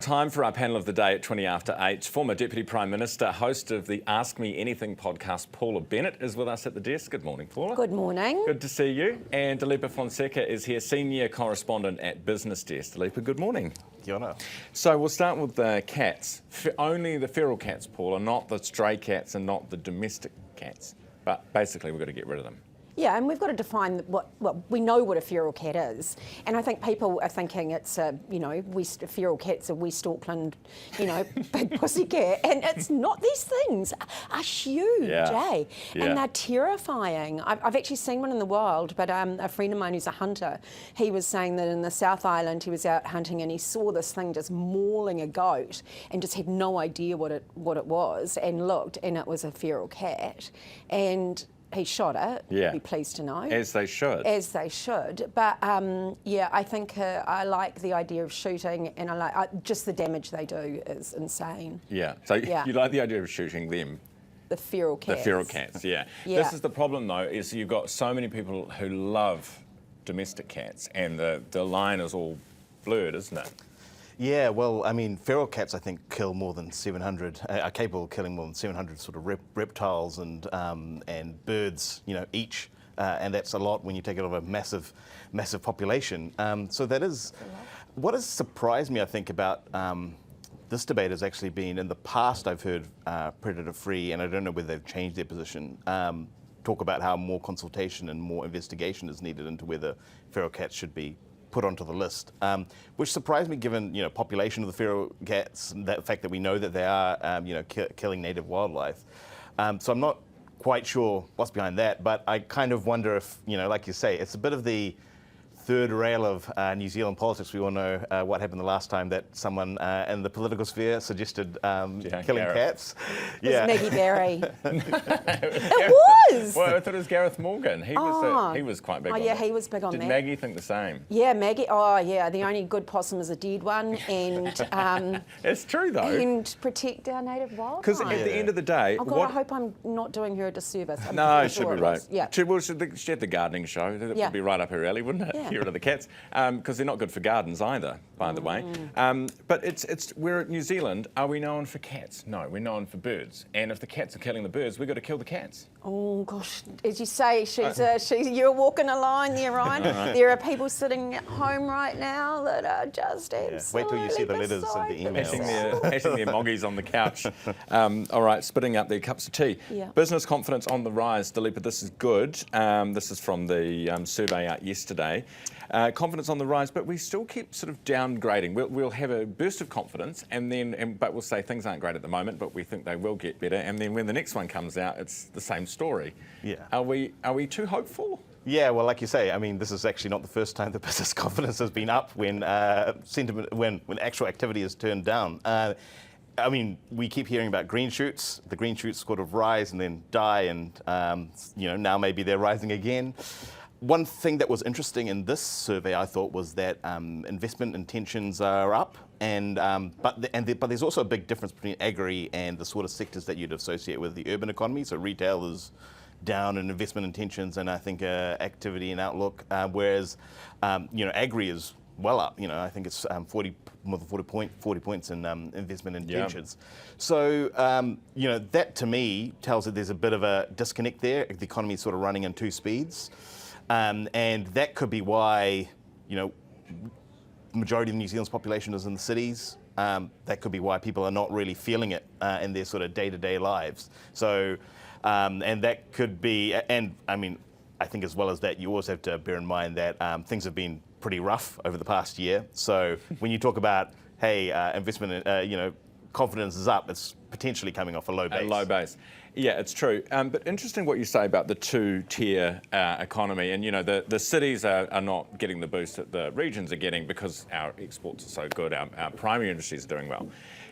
Time for our panel of the day at 20 after 8. Former Deputy Prime Minister, host of the Ask Me Anything podcast, Paula Bennett, is with us at the desk. Good morning, Paula. Good morning. Good to see you. And Dileepa Fonseka is here, Senior Correspondent at BusinessDesk. Dileepa, good morning. Kia ora. So we'll start with the cats. Only the feral cats, Paula, not the stray cats and not the domestic cats. But basically we've got to get rid of them. Yeah, and we've got to define we know what a feral cat is, and I think people are thinking it's feral cat's a West Auckland, big pussy cat, and it's not. These things are huge, and they're terrifying. I've actually seen one in the wild, but a friend of mine who's a hunter, he was saying that in the South Island he was out hunting and he saw this thing just mauling a goat and just had no idea what it was, and looked, and it was a feral cat, and he shot it, you'd be pleased to know. As they should. As they should. But I think I like the idea of shooting, and I like just the damage they do is insane. Yeah, so you like the idea of shooting them? The feral cats. The feral cats, yeah. This is the problem though, is you've got so many people who love domestic cats, and the line is all blurred, isn't it? Yeah, well, I mean, feral cats, I think, kill more than 700, are capable of killing more than 700 sort of reptiles and birds, each. And that's a lot when you take it of a massive population. So that is, what has surprised me, I think, about this debate has actually been, in the past I've heard predator-free, and I don't know whether they've changed their position, talk about how more consultation and more investigation is needed into whether feral cats should be put onto the list, which surprised me given population of the feral cats, and the fact that we know that they are killing native wildlife. So I'm not quite sure what's behind that, but I kind of wonder if, like you say, it's a bit of the third rail of New Zealand politics. We all know what happened the last time that someone in the political sphere suggested killing cats. It was Maggie Berry. It was! Well, I thought it was Gareth Morgan. He was quite big on it. He was big on that. Did Maggie think the same? Yeah, Maggie, the only good possum is a dead one, and... It's true, though. And protect our native wildlife. Because at the end of the day... Oh, God, I hope I'm not doing her a disservice. No, she should be right. Yeah. She had the gardening show. That would be right up her alley, wouldn't it? Yeah. Get rid of the cats. Because they're not good for gardens either, by the way. But we're at New Zealand. Are we known for cats? No, we're known for birds. And if the cats are killing the birds, we've got to kill the cats. Oh, gosh. As you say, you're walking a line there, Ryan. Right. There are people sitting at home right now that are just absolutely Wait till you see the letters and the emails. Hashing their moggies on the couch. All right, spitting up their cups of tea. Yeah. Business confidence on the rise. Dileepa, this is good. This is from the survey out yesterday. Confidence on the rise, but we still keep sort of downgrading. We'll have a burst of confidence, but we'll say things aren't great at the moment, but we think they will get better. And then when the next one comes out, it's the same story. Yeah. Are we too hopeful? Yeah, well, like you say, I mean, this is actually not the first time the business confidence has been up when when actual activity is turned down. I mean, we keep hearing about green shoots. The green shoots sort of rise and then die, and now maybe they're rising again. One thing that was interesting in this survey, I thought, was that investment intentions are up, but there's also a big difference between agri and the sort of sectors that you'd associate with the urban economy. So retail is down in investment intentions, and I think activity and outlook, whereas agri is well up. I think it's more than 40 points in investment intentions. So that to me tells that there's a bit of a disconnect there. The economy is sort of running in two speeds. And that could be why, the majority of New Zealand's population is in the cities. That could be why people are not really feeling it in their sort of day-to-day lives. So, and that could be, and I mean, I think as well as that, you also have to bear in mind that things have been pretty rough over the past year. So when you talk about, hey, investment, confidence is up, it's potentially coming off a low base. A low base. Yeah, it's true. But interesting what you say about the two-tier economy, and the cities are not getting the boost that the regions are getting because our exports are so good, our primary industries are doing well.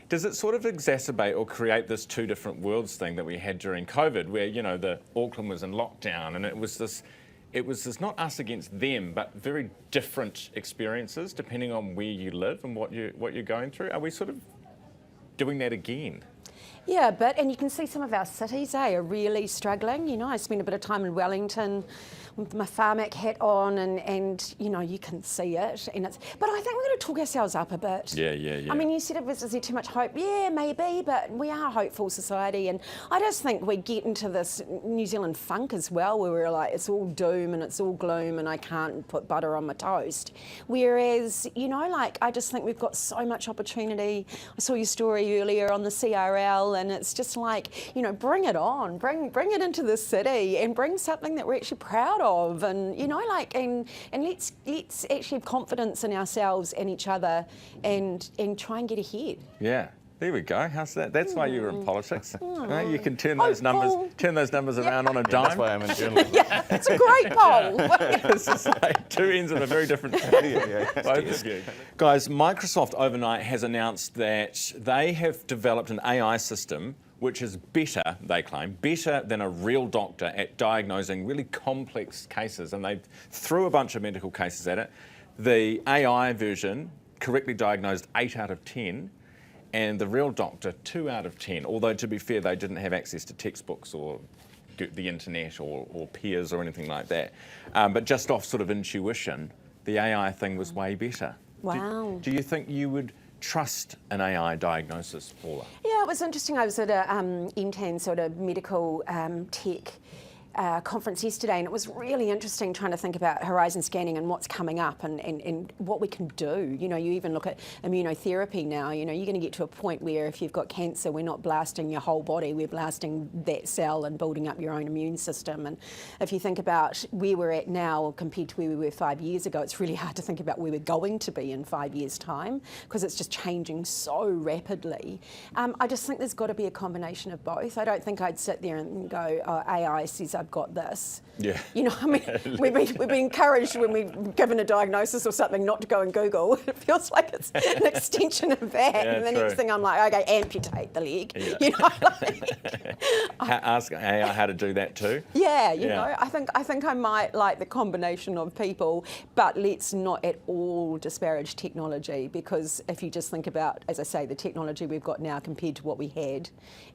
Does it sort of exacerbate or create this two different worlds thing that we had during COVID, where the Auckland was in lockdown, and it was this not us against them, but very different experiences depending on where you live and what you're going through? Are we sort of doing that again? Yeah, and you can see some of our cities, are really struggling. I spent a bit of time in Wellington with my Pharmac hat on, and you know, you can see it, and it's. But I think we're going to talk ourselves up a bit. Yeah. I mean, you said, is there too much hope? Yeah, maybe, but we are a hopeful society, and I just think we get into this New Zealand funk as well, where we're like, it's all doom and it's all gloom, and I can't put butter on my toast. Whereas, you know, like, I just think we've got so much opportunity. I saw your story earlier on the CRL, and it's just like, you know, bring it on, bring it into the city, and bring something that we're actually proud of, and you know, like, and let's actually have confidence in ourselves and each other, and try and get ahead. Yeah. There we go. How's that? That's why you were in politics. You can turn those numbers around on a dime. That's why I'm in journalism. Yeah, it's a great poll. It's just like two ends of a very different both of you. Guys, Microsoft overnight has announced that they have developed an AI system which is better, they claim, better than a real doctor at diagnosing really complex cases. And they threw a bunch of medical cases at it. The AI version correctly diagnosed 8 out of 10. And the real doctor, 2 out of 10. Although, to be fair, they didn't have access to textbooks or the internet or peers or anything like that. But just off sort of intuition, the AI thing was way better. Wow. Do you think you would trust an AI diagnosis, Paula? Yeah, it was interesting. I was at a MTAN sort of medical tech conference yesterday, and it was really interesting trying to think about horizon scanning and what's coming up and what we can do. You know, you even look at immunotherapy now. You know, you're going to get to a point where if you've got cancer, we're not blasting your whole body, we're blasting that cell and building up your own immune system. And if you think about where we're at now compared to where we were 5 years ago, it's really hard to think about where we're going to be in 5 years' time, because it's just changing so rapidly. I just think there's got to be a combination of both. I don't think I'd sit there and go, oh, AI says I've got this. Yeah. You know, I mean, we've been encouraged when we've given a diagnosis or something not to go and Google. It feels like it's an extension of that. Yeah, and the true. next thing I'm like, okay, amputate the leg. Yeah. You know, like, Ask AI how to do that too. yeah, you know, I think I might like the combination of people, but let's not at all disparage technology, because if you just think about, as I say, the technology we've got now compared to what we had,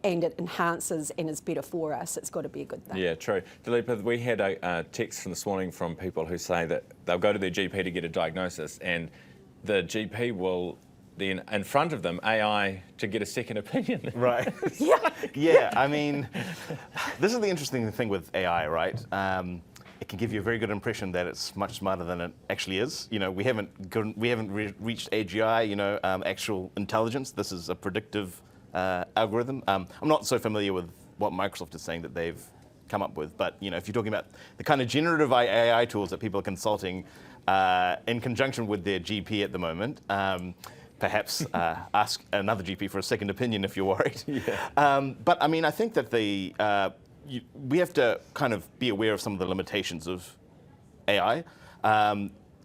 and it enhances and is better for us, it's got to be a good thing. Yeah, true. Dileepa, we had a text from this morning from people who say that they'll go to their GP to get a diagnosis, and the GP will then, in front of them, AI to get a second opinion. Right. Yeah, I mean, this is the interesting thing with AI, right? It can give you a very good impression that it's much smarter than it actually is. You know, we haven't reached AGI, you know, actual intelligence. This is a predictive algorithm. I'm not so familiar with what Microsoft is saying that they've come up with, but you know, if you're talking about the kind of generative AI tools that people are consulting in conjunction with their GP at the moment, perhaps ask another GP for a second opinion if you're worried. Yeah. But I mean, I think that we have to kind of be aware of some of the limitations of AI.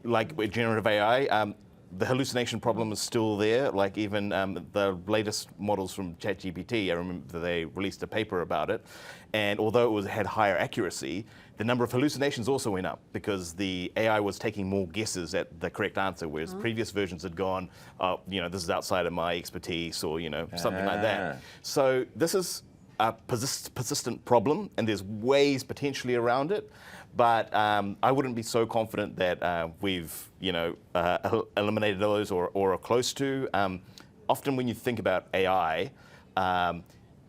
Like with generative AI, the hallucination problem is still there. Like even the latest models from ChatGPT, I remember they released a paper about it. And although it had higher accuracy, the number of hallucinations also went up because the AI was taking more guesses at the correct answer, whereas previous versions had gone, oh, you know, this is outside of my expertise, or, you know, something like that. So this is a persistent problem, and there's ways potentially around it. But I wouldn't be so confident that we've, you know, eliminated those or are close to. Often when you think about AI,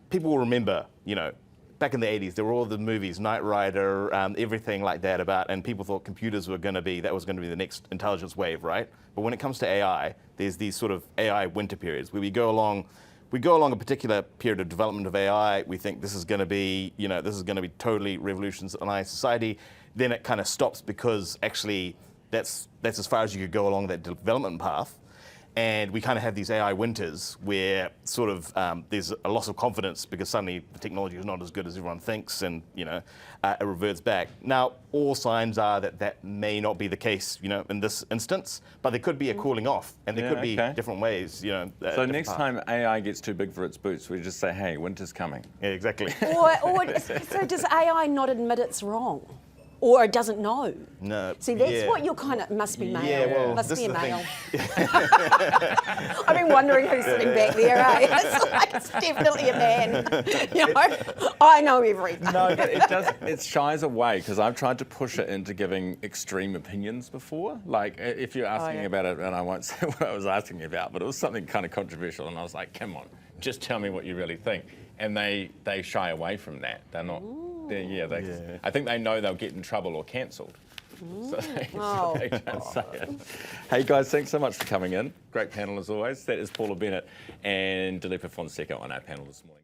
people will remember, you know, back in the 80s, there were all the movies, Knight Rider, everything like that and people thought computers were going to be, that was going to be the next intelligence wave, right? But when it comes to AI, there's these sort of AI winter periods where we go along a particular period of development of AI, we think this is going to be, you know, this is going to be totally revolutionize society. Then it kind of stops because actually that's as far as you could go along that development path. And we kind of have these AI winters where sort of there's a loss of confidence because suddenly the technology is not as good as everyone thinks, and you know it reverts back. Now, all signs are that that may not be the case, you know, in this instance, but there could be a cooling off, and there could be different ways, you know. So next time AI gets too big for its boots, we just say, "Hey, winter's coming." Yeah, exactly. Or so does AI not admit it's wrong? or doesn't know. No. See, that's yeah. what you're kind of, must be male. Yeah, well, must this be a is the male. thing. I've been wondering who's sitting back there, eh? It's like, it's definitely a man. You know, I know everything. No, but it shies away because I've tried to push it into giving extreme opinions before. Like, if you're asking me about it, and I won't say what I was asking you about, but it was something kind of controversial, and I was like, come on, just tell me what you really think. And they shy away from that. They're not, I think they know they'll get in trouble or cancelled. So they don't say it. Hey guys, thanks so much for coming in. Great panel as always. That is Paula Bennett and Dileepa Fonseka on our panel this morning.